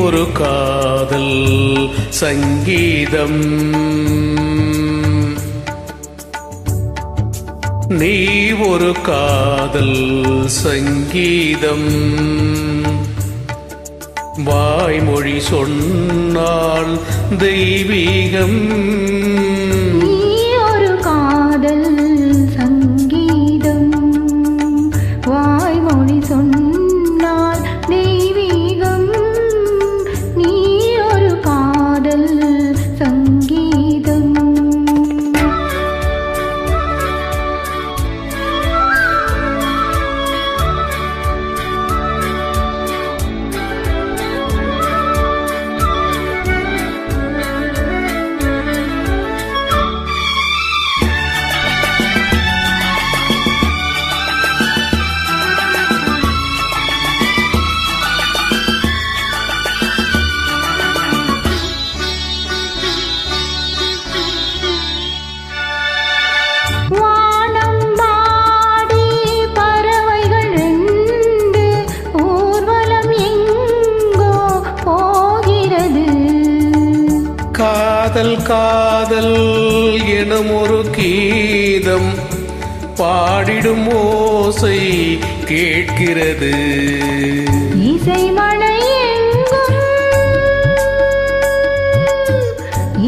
ஒரு காதல் சங்கீதம். நீ ஒரு காதல் சங்கீதம். வாய்மொழி சொன்னால் தெய்வீகம். நீ ஒரு காதல் சங்கீதம். வாய்மொழி சொன்னால் தெய்வீகம். நீ ஒரு காதல் சங்கீதம். காதல் காதல் எனும் ஒரு கீதம் பாடிடும் ஓசை கேட்கிறது. இசை மழை எங்கும்,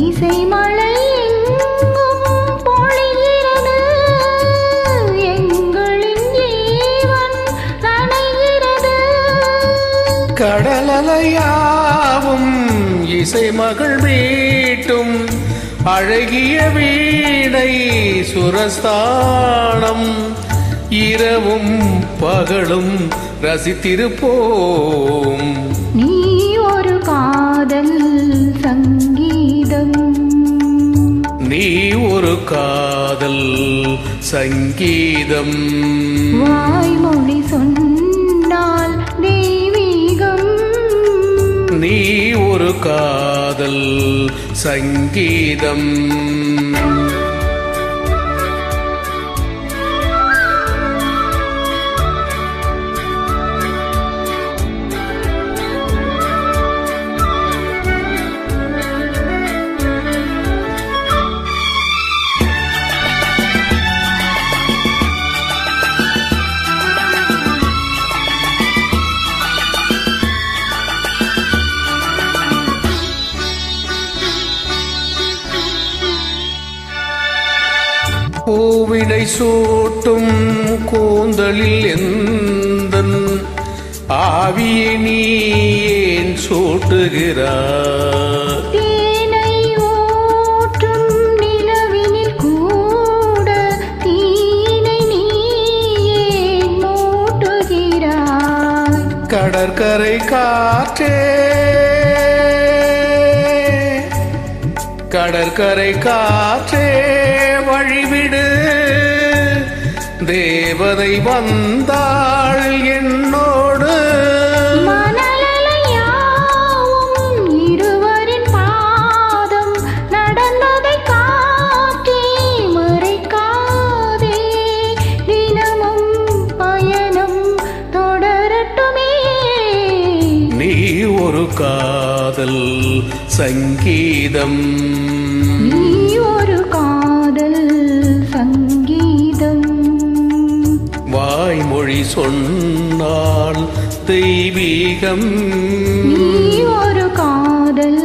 இசை மழை எங்கும் பொழிகிறது. எங்களின் ஜீவன் நனைகிறது. கடலலையாவும் இசை மகள் மீட்டும் அழகிய வீணை சுரஸ்தானம். இரவும் பகலும் ரசித்திருப்போம். நீ ஒரு காதல் சங்கீதம். நீ ஒரு காதல் சங்கீதம். வாய்மொழி சொன்னால் தெய்வீகம். நீ ஒரு காதல் சங்கீதம். பூவினை சூட்டும் கூந்தலில் எந்தன் ஆவியை நீ ஏன் சூட்டுகிறாய்? தேனை ஊற்றும் நிலவினில் கூட தீனை நீ ஏன் மூட்டுகிறாய்? கடற்கரை காற்றே, கடற்கரை காற்றே வழிவிடு. தேவதை வந்தாள் என்னோடு. மணலையாவும் இருவரின் பாதம் நடந்ததை காற்றே மறைக்காதே. தினமும் பயணம் தொடரட்டுமே. நீ ஒரு காதல் சங்கீதம். நீ ஒரு காதல் சங்கீதம். வாய்மொழி சொன்னால் தெய்வீகம். நீ ஒரு காதல்